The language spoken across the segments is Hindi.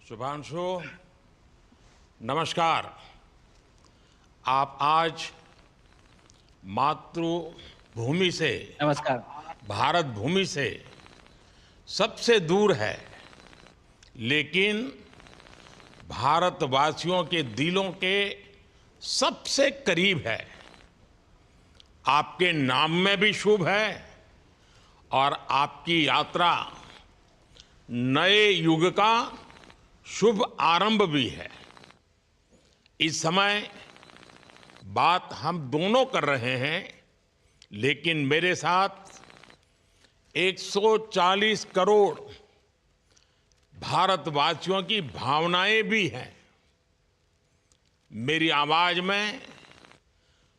शुभांशु, नमस्कार। आप आज मातृभूमि से, नमस्कार। भारत भूमि से सबसे दूर है, लेकिन भारतवासियों के दिलों के सबसे करीब है। आपके नाम में भी शुभ है और आपकी यात्रा नए युग का शुभ आरंभ भी है। इस समय बात हम दोनों कर रहे हैं, लेकिन मेरे साथ 140 करोड़ भारतवासियों की भावनाएं भी हैं। मेरी आवाज में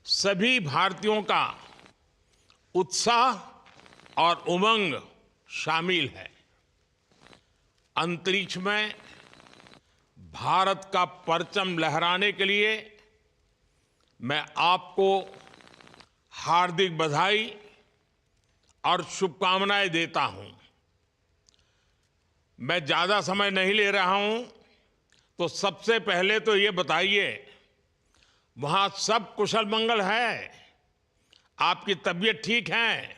सभी भारतीयों का उत्साह और उमंग शामिल है। अंतरिक्ष में भारत का परचम लहराने के लिए मैं आपको हार्दिक बधाई और शुभकामनाएं देता हूं। मैं ज्यादा समय नहीं ले रहा हूं, तो सबसे पहले तो ये बताइए, वहां सब कुशल मंगल है? आपकी तबीयत ठीक है?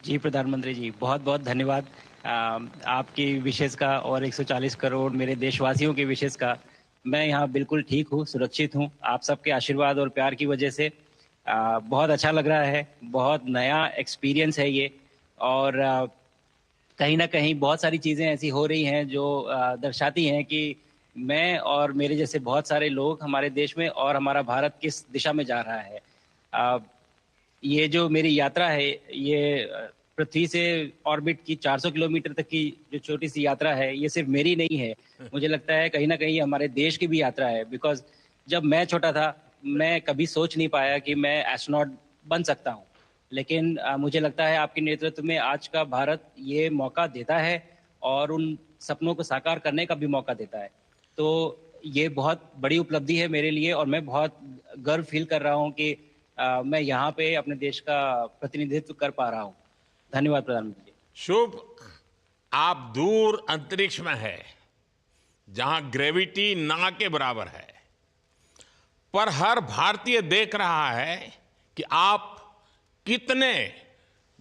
जी, प्रधानमंत्री जी, बहुत-बहुत धन्यवाद आपकी विशेष का और 140 करोड़ मेरे देशवासियों की विशेष का। मैं यहाँ बिल्कुल ठीक हूँ, सुरक्षित हूँ। आप सबके आशीर्वाद और प्यार की वजह से बहुत अच्छा लग रहा है। बहुत नया एक्सपीरियंस है ये और कहीं न कहीं बहुत सारी चीज़ें ऐसी हो रही हैं जो दर्शाती हैं कि मैं और मेरे जैसे बहुत सारे लोग हमारे देश में और हमारा भारत किस दिशा में जा रहा है। अ, ये जो मेरी यात्रा है, ये पृथ्वी से ऑर्बिट की 400 किलोमीटर तक की जो छोटी-सी यात्रा है, ये सिर्फ़ मेरी नहीं है। मुझे लगता है कहीं न कहीं हमारे देश की भी यात्रा है बिकॉज़ जब मैं छोटा था, मैं कभी सोच नहीं पाया कि मैं एस्ट्रोनॉट बन सकता हूँ। लेकिन मुझे लगता है आपके नेतृत्व में आज का भारत ये मौका देता है और उन सपनों को साकार करने का भी मौका देता है। तो ये बहुत बड़ी उपलब्धि है मेरे लिए और मैं बहुत गर्व फ़ील कर रहा हूँ कि मैं यहाँ पे अपने देश का प्रतिनिधित्व कर पा रहा हूँ। धन्यवाद प्रधानमंत्री जी। शुभ। आप दूर अंतरिक्ष में है, जहां ग्रेविटी ना के बराबर है, पर हर भारतीय देख रहा है कि आप कितने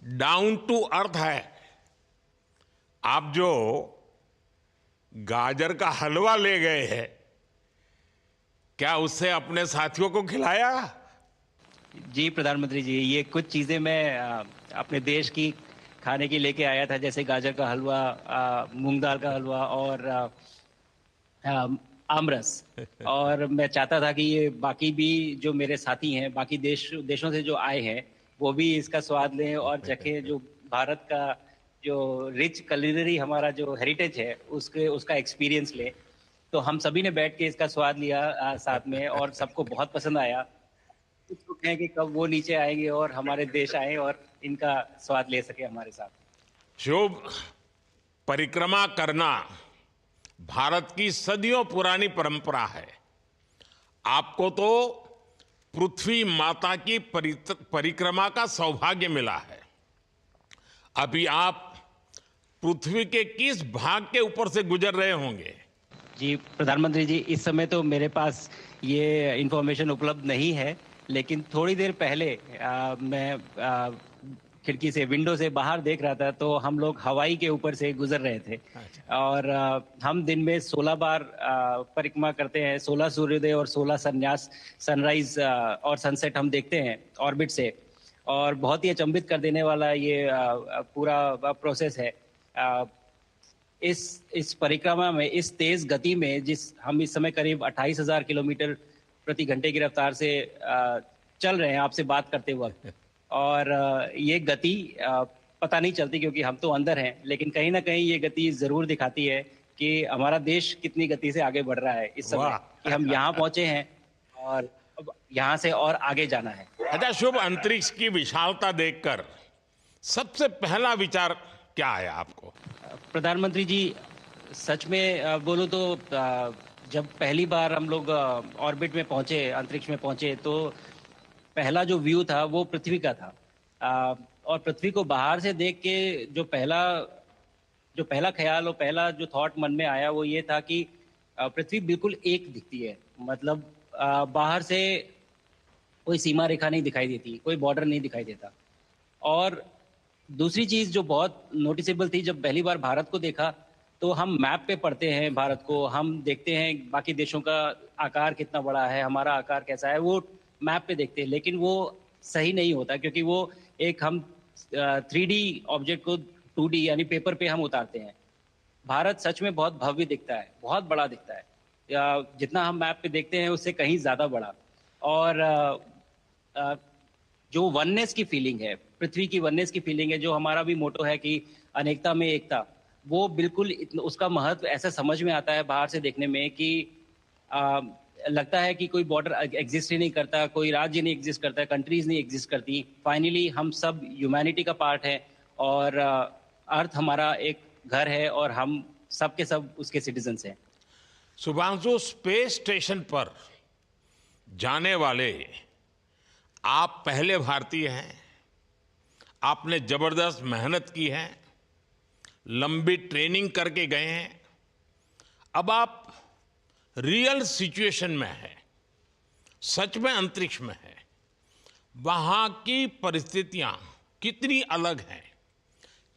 डाउन टू अर्थ है। आप जो गाजर का हलवा ले गए हैं, क्या उससे अपने साथियों को खिलाया? जी, प्रधानमंत्री जी, ये कुछ चीज़ें मैं अपने देश की खाने की लेके आया था जैसे गाजर का हलवा, मूँग दाल का हलवा और अ, आमरस। और मैं चाहता था कि ये बाकी भी जो मेरे साथी हैं, बाकी देशों से जो आए हैं, वो भी इसका स्वाद लें और चखें जो भारत का जो रिच कुलिनरी हमारा जो हेरिटेज है, उसके उसका एक्सपीरियंस लें। तो हम सभी ने बैठ के इसका स्वाद लिया साथ में और सबको बहुत पसंद आया। उत्सुक हैं कि कब वो नीचे आएँगे और हमारे देश आएँ और इनका स्वाद ले सकें हमारे साथ। शुभ। परिक्रमा करना भारत की सदियों पुरानी परंपरा है। आपको तो पृथ्वी माता की परिक्रमा का सौभाग्य मिला है। अभी आप पृथ्वी के किस भाग के ऊपर से गुजर रहे होंगे? जी, प्रधानमंत्री जी, इस समय तो मेरे पास ये इन्फॉर्मेशन उपलब्ध नहीं है, लेकिन थोड़ी देर पहले मैं खिड़की से विंडो से बाहर देख रहा था, तो हम लोग हवाई के ऊपर से गुज़र रहे थे अच्छा। और हम दिन में 16 बार परिक्रमा करते हैं, 16 सूर्योदय और 16 सनराइज़ और सनसेट हम देखते हैं ऑर्बिट से और बहुत ही अचंभित कर देने वाला ये पूरा प्रोसेस है। अ, इस परिक्रमा में इस तेज गति में जिस हम इस समय करीब 28,000 किलोमीटर प्रति घंटे की रफ्तार से चल रहे हैं आपसे बात करते वक्त और ये गति पता नहीं चलती क्योंकि हम तो अंदर हैं, लेकिन कहीं न कहीं ये गति ज़रूर दिखाती है कि हमारा देश कितनी गति से आगे बढ़ रहा है इस समय, वाह। कि हम यहाँ पहुँचे हैं और अब यहाँ से और आगे जाना है। अच्छा शुभ, अंतरिक्ष की विशालता देखकर सबसे पहला विचार क्या आया आपको? प्रधानमंत्री जी, सच में बोलूँ तो जब पहली बार हम लोग ऑर्बिट में पहुँचे, अंतरिक्ष में पहुँचे, तो पहला जो व्यू था वो पृथ्वी का था। और पृथ्वी को बाहर से देख के जो पहला जो पहला ख्याल और पहला जो थॉट मन में आया वो ये था कि पृथ्वी बिल्कुल एक दिखती है। मतलब बाहर से कोई सीमा रेखा नहीं दिखाई देती, कोई बॉर्डर नहीं दिखाई देता। और दूसरी चीज़ जो बहुत नोटिसेबल थी, जब पहली बार भारत को देखा, तो हम मैप पे पढ़ते हैं भारत को, हम देखते हैं बाकी देशों का आकार कितना बड़ा है, हमारा आकार कैसा है, वो मैप पे देखते हैं। लेकिन वो सही नहीं होता, क्योंकि वो एक हम 3D ऑब्जेक्ट को 2D यानी पेपर पे हम उतारते हैं। भारत सच में बहुत भव्य दिखता है, बहुत बड़ा दिखता है। जितना हम मैप पे देखते हैं उससे कहीं ज़्यादा बड़ा। और अ, जो वननेस की फीलिंग है, पृथ्वी की वननेस की फीलिंग है, जो हमारा भी मोटो है कि अनेकता में एकता, वो बिल्कुल उसका महत्व ऐसा समझ में आता है बाहर से देखने में कि आ, लगता है कि कोई बॉर्डर एग्जिस्ट ही नहीं करता, कोई राज्य नहीं एग्जिस्ट करता, कंट्रीज नहीं एग्जिस्ट करती। फाइनली हम सब ह्यूमैनिटी का पार्ट है, और अर्थ हमारा एक घर है, और हम सब के सब उसके सिटीजन्स हैं। शुभांशु, स्पेस स्टेशन पर जाने वाले आप पहले भारतीय हैं। आपने जबरदस्त मेहनत की है, लंबी ट्रेनिंग करके गए हैं। अब आप रियल सिचुएशन में हैं, सच में अंतरिक्ष में हैं। वहां की परिस्थितियां कितनी अलग हैं,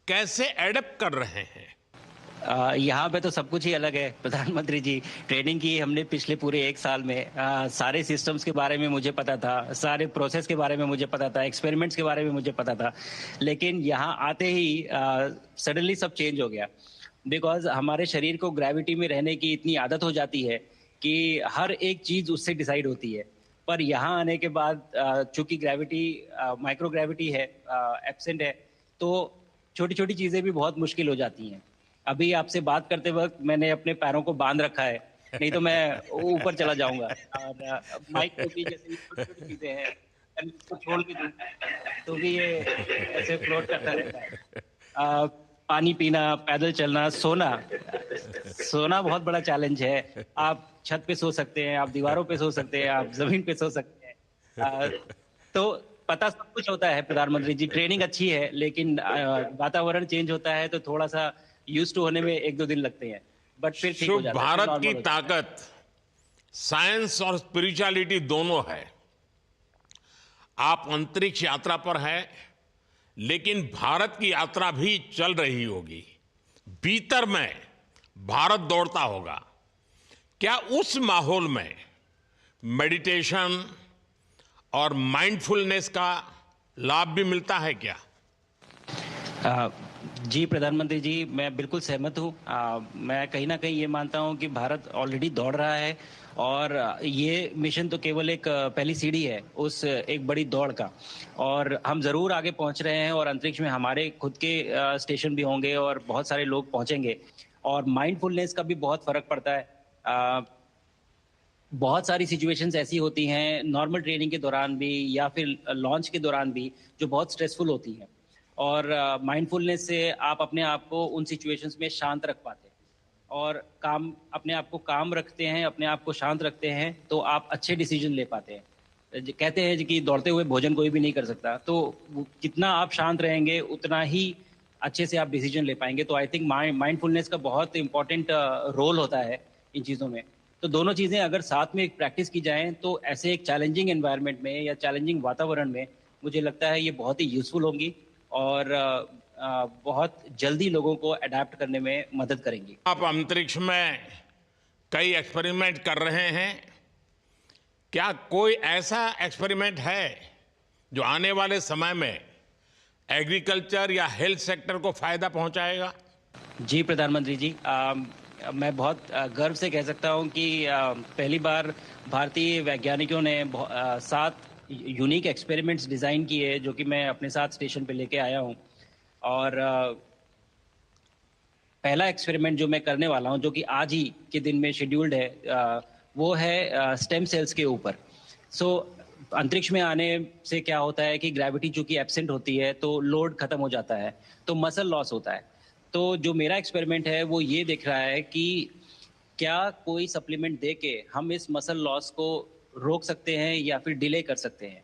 कैसे एडप्ट कर रहे हैं? यहाँ पे तो सब कुछ ही अलग है प्रधानमंत्री जी। ट्रेनिंग की हमने पिछले पूरे 1 साल में। सारे सिस्टम्स के बारे में मुझे पता था, सारे प्रोसेस के बारे में मुझे पता था, एक्सपेरिमेंट्स के बारे में मुझे पता था। लेकिन यहाँ आते ही सडनली सब चेंज हो गया। बिकॉज हमारे शरीर को ग्रेविटी में रहने की इतनी आदत हो जाती है कि हर एक चीज़ उससे डिसाइड होती है। पर यहाँ आने के बाद चूंकि ग्रेविटी माइक्रो ग्रेविटी है, एब्सेंट है, तो छोटी छोटी चीज़ें भी बहुत मुश्किल हो जाती हैं। अभी आपसे बात करते वक्त मैंने अपने पैरों को बांध रखा है, नहीं तो मैं ऊपर चला जाऊंगा। और माइक पे भी जैसे छोटी छोटी चीजें हैं, अगर इसको छोड़ भी दूं तो भी ये ऐसे फ्लोट करता रहता है। अ, पानी पीना, पैदल चलना, सोना। सोना बहुत बड़ा चैलेंज है। आप छत पे सो सकते हैं, आप दीवारों पे सो सकते हैं, आप जमीन पे सो सकते हैं। तो पता सब कुछ होता है प्रधानमंत्री जी, ट्रेनिंग अच्छी है, लेकिन वातावरण चेंज होता है तो थोड़ा सा यूज टू होने में 1-2 दिन लगते हैं, बट फिर ठीक हो शुभ, जाता है, फिर भारत की नॉर्मल हो जाता है। ताकत साइंस और स्पिरिचुअलिटी दोनों है। आप अंतरिक्ष यात्रा पर हैं, लेकिन भारत की यात्रा भी चल रही होगी। भीतर में भारत दौड़ता होगा। क्या उस माहौल में मेडिटेशन और माइंडफुलनेस का लाभ भी मिलता है क्या? अ, जी प्रधानमंत्री जी, मैं बिल्कुल सहमत हूँ। मैं कहीं ना कहीं ये मानता हूँ कि भारत ऑलरेडी दौड़ रहा है, और ये मिशन तो केवल एक पहली सीढ़ी है उस एक बड़ी दौड़ का। और हम ज़रूर आगे पहुँच रहे हैं, और अंतरिक्ष में हमारे खुद के स्टेशन भी होंगे और बहुत सारे लोग पहुँचेंगे। और माइंडफुलनेस का भी बहुत फर्क पड़ता है। बहुत सारी सिचुएशंस ऐसी होती हैं नॉर्मल ट्रेनिंग के दौरान भी, या फिर लॉन्च के दौरान भी, जो बहुत स्ट्रेसफुल होती हैं। और माइंडफुलनेस से आप अपने आप को उन सिचुएशंस में शांत रख पाते हैं, और काम अपने आप को काम रखते हैं, अपने आप को शांत रखते हैं, तो आप अच्छे डिसीजन ले पाते हैं। कहते हैं कि दौड़ते हुए भोजन कोई भी नहीं कर सकता, तो जितना आप शांत रहेंगे उतना ही अच्छे से आप डिसीजन ले पाएंगे। तो आई थिंक माइंडफुलनेस का बहुत इंपॉर्टेंट रोल होता है इन चीज़ों में। तो दोनों चीज़ें अगर साथ में एक प्रैक्टिस की जाएं, तो ऐसे एक चैलेंजिंग एनवायरनमेंट में या चैलेंजिंग वातावरण में मुझे लगता है ये बहुत ही यूजफुल होंगी, और बहुत जल्दी लोगों को अडेप्ट करने में मदद करेंगी। आप अंतरिक्ष में कई एक्सपेरिमेंट कर रहे हैं। क्या कोई ऐसा एक्सपेरिमेंट है जो आने वाले समय में एग्रीकल्चर या हेल्थ सेक्टर को फायदा पहुंचाएगा? जी प्रधानमंत्री जी, मैं बहुत गर्व से कह सकता हूं कि पहली बार भारतीय वैज्ञानिकों ने 7 यूनिक एक्सपेरिमेंट्स डिज़ाइन किए, जो कि मैं अपने साथ स्टेशन पे लेके आया हूं। और पहला एक्सपेरिमेंट जो मैं करने वाला हूं, जो कि आज ही के दिन में शेड्यूल्ड है, वो है स्टेम सेल्स के ऊपर। सो अंतरिक्ष में आने से क्या होता है कि ग्रेविटी चूंकि एब्सेंट होती है, तो लोड खत्म हो जाता है, तो मसल लॉस होता है। तो जो मेरा एक्सपेरिमेंट है वो ये देख रहा है कि क्या कोई सप्लीमेंट दे के हम इस मसल लॉस को रोक सकते हैं या फिर डिले कर सकते हैं।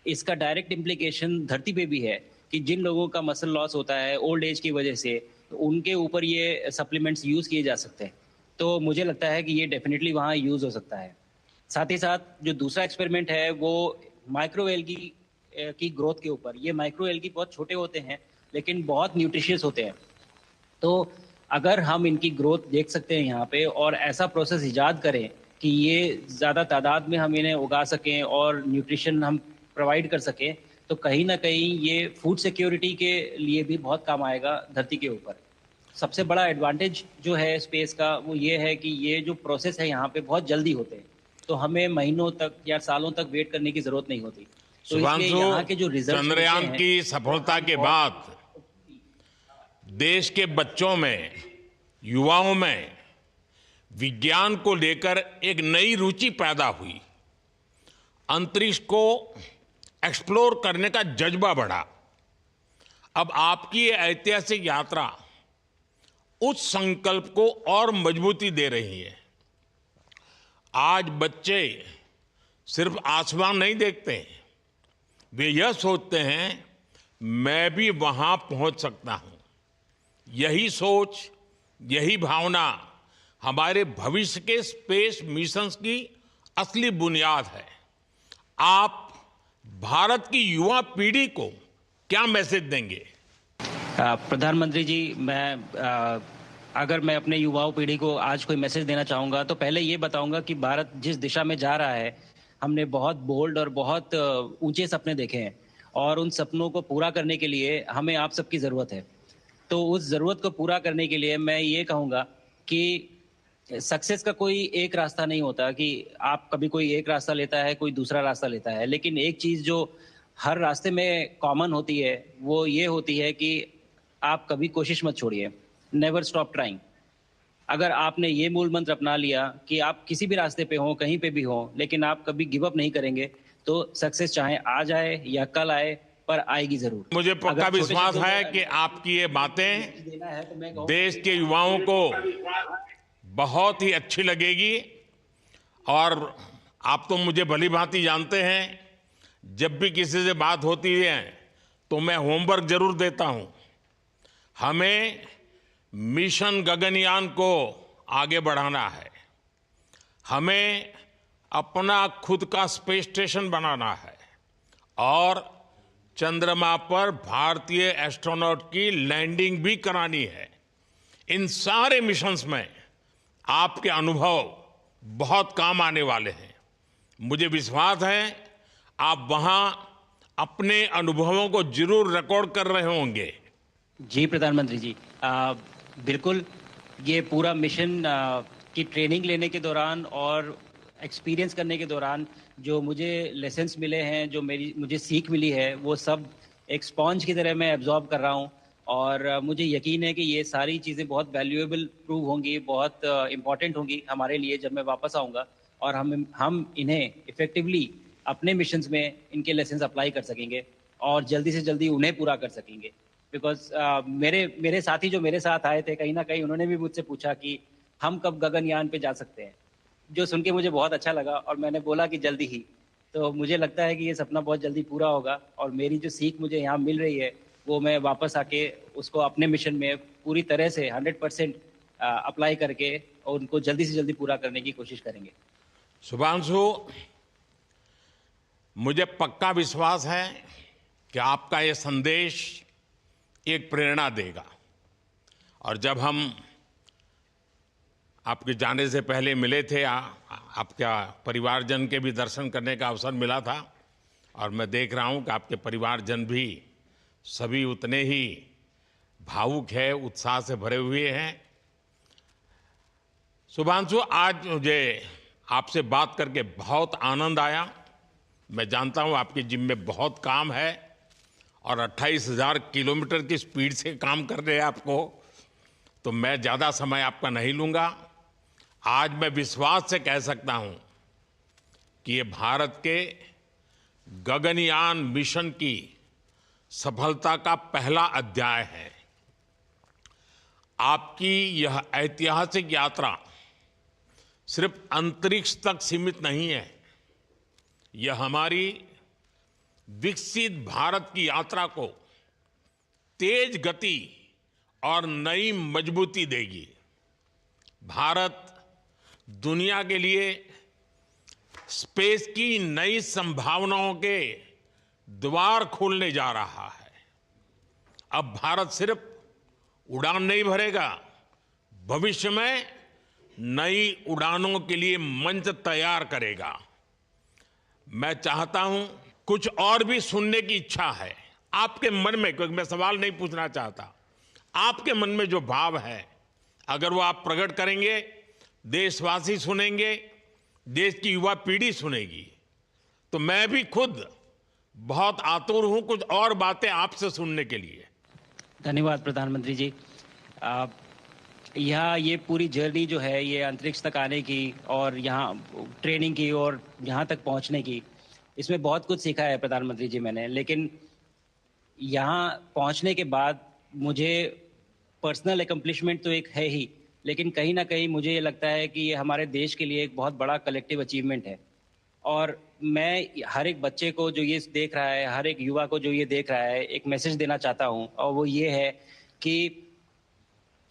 इसका डायरेक्ट इम्प्लीकेशन धरती पे भी है कि जिन लोगों का मसल लॉस होता है ओल्ड एज की वजह से, तो उनके ऊपर ये सप्लीमेंट्स यूज़ किए जा सकते हैं। तो मुझे लगता है कि ये डेफ़िनिटली वहाँ यूज़ हो सकता है। साथ ही साथ जो दूसरा एक्सपेरिमेंट है वो माइक्रो एल्गी की ग्रोथ के ऊपर। ये माइक्रो एल्गी बहुत छोटे होते हैं, लेकिन बहुत न्यूट्रिशियस होते हैं। तो अगर हम इनकी ग्रोथ देख सकते हैं यहाँ पे और ऐसा प्रोसेस इजाद करें कि ये ज़्यादा तादाद में हम इन्हें उगा सकें और न्यूट्रिशन हम प्रोवाइड कर सकें, तो कहीं न कहीं ये फूड सिक्योरिटी के लिए भी बहुत काम आएगा धरती के ऊपर। सबसे बड़ा एडवांटेज जो है स्पेस का वो ये है कि ये जो प्रोसेस है यहाँ पे बहुत जल्दी होते हैं। तो हमें महीनों तक या सालों तक वेट करने की ज़रूरत नहीं होती। तो इसलिए शुभांशु, यहाँ के जो रिज़ल्ट्स मिलते चंद्रयान हैं की वो सफलता हम के बहुत बाद देश के बच्चों में, युवाओं में विज्ञान को लेकर एक नई रुचि पैदा हुई। अंतरिक्ष को एक्सप्लोर करने का जज्बा बढ़ा। अब आपकी ये ऐतिहासिक यात्रा उस संकल्प को और मजबूती दे रही है। आज बच्चे सिर्फ आसमान नहीं देखते, वे यह सोचते हैं मैं भी वहां पहुंच सकता हूं। यही सोच, यही भावना हमारे भविष्य के स्पेस मिशंस की असली बुनियाद है। आप भारत की युवा पीढ़ी को क्या मैसेज देंगे? प्रधानमंत्री जी, अगर मैं अपने युवाओं पीढ़ी को आज कोई मैसेज देना चाहूँगा तो पहले ये बताऊँगा कि भारत जिस दिशा में जा रहा है, हमने बहुत बोल्ड और बहुत ऊंचे सपने देखे हैं और उन सपनों को पूरा करने के लिए हमें आप सबकी ज़रूरत है। तो उस ज़रूरत को पूरा करने के लिए मैं ये कहूँगा कि सक्सेस का कोई एक रास्ता नहीं होता कि आप कभी कोई एक रास्ता लेता है, कोई दूसरा रास्ता लेता है। लेकिन एक चीज़ जो हर रास्ते में कॉमन होती है, वो ये होती है कि आप कभी कोशिश मत छोड़िए। Never stop trying. अगर आपने ये मूल मंत्र अपना लिया कि आप किसी भी रास्ते पे हों, कहीं पे भी हों, लेकिन आप कभी गिव अप नहीं करेंगे, तो सक्सेस चाहे आज आए या कल आए, पर आएगी ज़रूर। मुझे पक्का अगर छोटे विश्वास शब्दों में है कि आपकी ये बातें देना है तो मैं कहूँ देश के युवाओं को बहुत ही अच्छी लगेगी। और आप तो मुझे भली भांति जानते हैं, जब भी किसी से बात होती है तो मैं होमवर्क जरूर देता हूं। हमें मिशन गगनयान को आगे बढ़ाना है। हमें अपना खुद का स्पेस स्टेशन बनाना है और चंद्रमा पर भारतीय एस्ट्रोनॉट की लैंडिंग भी करानी है। इन सारे मिशंस में आपके अनुभव बहुत काम आने वाले हैं। मुझे विश्वास है आप वहां अपने अनुभवों को जरूर रिकॉर्ड कर रहे होंगे। जी प्रधानमंत्री जी, बिल्कुल। ये पूरा मिशन की ट्रेनिंग लेने के दौरान और एक्सपीरियंस करने के दौरान जो मुझे लेसन्स मिले हैं, जो मुझे सीख मिली है, वो सब एक स्पॉन्ज की तरह मैं एब्जॉर्ब कर रहा हूँ। और मुझे यकीन है कि ये सारी चीज़ें बहुत वैल्यूएबल प्रूव होंगी, बहुत इम्पॉर्टेंट होंगी हमारे लिए जब मैं वापस आऊँगा। और हम इन्हें इफ़ेक्टिवली अपने मिशंस में इनके लेसन्स अप्लाई कर सकेंगे और जल्दी से जल्दी उन्हें पूरा कर सकेंगे। बिकॉज़ मेरे साथी जो मेरे साथ आए थे, कहीं न कहीं उन्होंने भी मुझसे पूछा कि हम कब गगनयान पे जा सकते हैं? जो सुन के मुझे बहुत अच्छा लगा और मैंने बोला कि जल्दी ही। तो मुझे लगता है कि ये सपना बहुत जल्दी पूरा होगा और मेरी जो सीख मुझे यहाँ मिल रही है, वो मैं वापस आके उसको अपने मिशन में पूरी तरह से 100% अप्लाई करके और उनको जल्दी से जल्दी पूरा करने की कोशिश करेंगे। शुभांशु, मुझे पक्का विश्वास है कि आपका ये संदेश एक प्रेरणा देगा। और जब हम आपके जाने से पहले मिले थे, आपका परिवारजन के भी दर्शन करने का अवसर मिला था और मैं देख रहा हूं कि आपके परिवारजन भी सभी उतने ही भावुक है, उत्साह से भरे हुए हैं। शुभांशु, आज मुझे आपसे बात करके बहुत आनंद आया। मैं जानता हूं आपके जिम में बहुत काम है और 28,000 किलोमीटर की स्पीड से काम कर रहे हैं आपको, तो मैं ज़्यादा समय आपका नहीं लूँगा। आज मैं विश्वास से कह सकता हूं कि ये भारत के गगनयान मिशन की सफलता का पहला अध्याय है। आपकी यह ऐतिहासिक यात्रा सिर्फ अंतरिक्ष तक सीमित नहीं है, यह हमारी विकसित भारत की यात्रा को तेज गति और नई मजबूती देगी। भारत दुनिया के लिए स्पेस की नई संभावनाओं के द्वार खोलने जा रहा है। अब भारत सिर्फ उड़ान नहीं भरेगा, भविष्य में नई उड़ानों के लिए मंच तैयार करेगा। मैं चाहता हूं, कुछ और भी सुनने की इच्छा है आपके मन में, क्योंकि मैं सवाल नहीं पूछना चाहता, आपके मन में जो भाव है अगर वो आप प्रकट करेंगे, देशवासी सुनेंगे, देश की युवा पीढ़ी सुनेगी, तो मैं भी खुद बहुत आतुर हूं कुछ और बातें आपसे सुनने के लिए। धन्यवाद प्रधानमंत्री जी। आप यहाँ ये पूरी जर्नी जो है ये अंतरिक्ष तक आने की और यहाँ ट्रेनिंग की और यहाँ तक पहुँचने की, इसमें बहुत कुछ सीखा है प्रधानमंत्री जी मैंने। लेकिन यहाँ पहुँचने के बाद मुझे पर्सनल एकम्प्लिशमेंट तो एक है ही, लेकिन कहीं ना कहीं मुझे ये लगता है कि ये हमारे देश के लिए एक बहुत बड़ा कलेक्टिव अचीवमेंट है। और मैं हर एक बच्चे को जो ये देख रहा है, हर एक युवा को जो ये देख रहा है, एक मैसेज देना चाहता हूँ, और वो ये है कि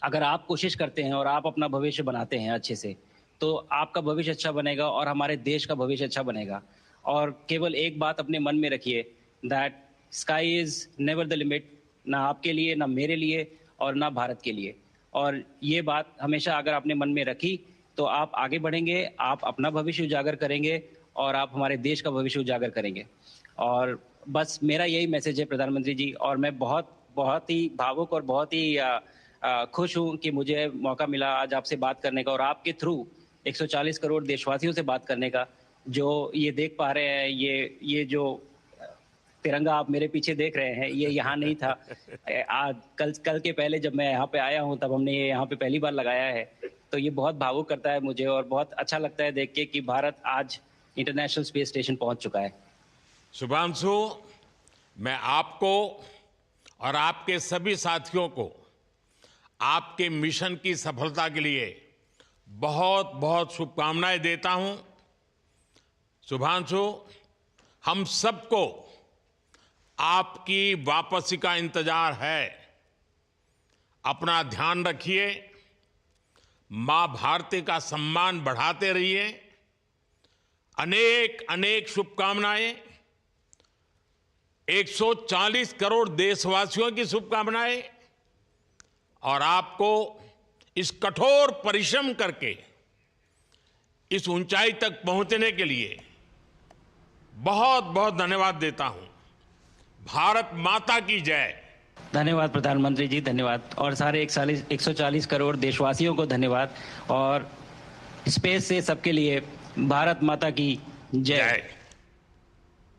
अगर आप कोशिश करते हैं और आप अपना भविष्य बनाते हैं अच्छे से, तो आपका भविष्य अच्छा बनेगा और हमारे देश का भविष्य अच्छा बनेगा। और केवल एक बात अपने मन में रखिए, that sky is never the limit, ना आपके लिए, ना मेरे लिए और ना भारत के लिए। और ये बात हमेशा अगर आपने मन में रखी तो आप आगे बढ़ेंगे, आप अपना भविष्य उजागर करेंगे और आप हमारे देश का भविष्य उजागर करेंगे। और बस मेरा यही मैसेज है प्रधानमंत्री जी। और मैं बहुत बहुत ही भावुक और बहुत ही खुश हूं कि मुझे मौका मिला आज आपसे बात करने का और आपके थ्रू 140 करोड़ देशवासियों से बात करने का। जो ये देख पा रहे हैं, ये जो तिरंगा आप मेरे पीछे देख रहे हैं, ये यहाँ नहीं था। आज कल के पहले जब मैं यहाँ पे आया हूँ तब हमने ये यहाँ पे पहली बार लगाया है। तो ये बहुत भावुक करता है मुझे और बहुत अच्छा लगता है देख के कि भारत आज इंटरनेशनल स्पेस स्टेशन पहुंच चुका है। शुभांशु, मैं आपको और आपके सभी साथियों को आपके मिशन की सफलता के लिए बहुत बहुत शुभकामनाएं देता हूं। शुभांशु, हम सबको आपकी वापसी का इंतजार है। अपना ध्यान रखिए, मां भारती का सम्मान बढ़ाते रहिए। अनेक अनेक शुभकामनाएं, 140 करोड़ देशवासियों की शुभकामनाएं, और आपको इस कठोर परिश्रम करके इस ऊंचाई तक पहुंचने के लिए बहुत बहुत धन्यवाद देता हूं। भारत माता की जय। धन्यवाद प्रधानमंत्री जी, धन्यवाद। और सारे 140 करोड़ देशवासियों को धन्यवाद। और स्पेस से सबके लिए भारत माता की जय।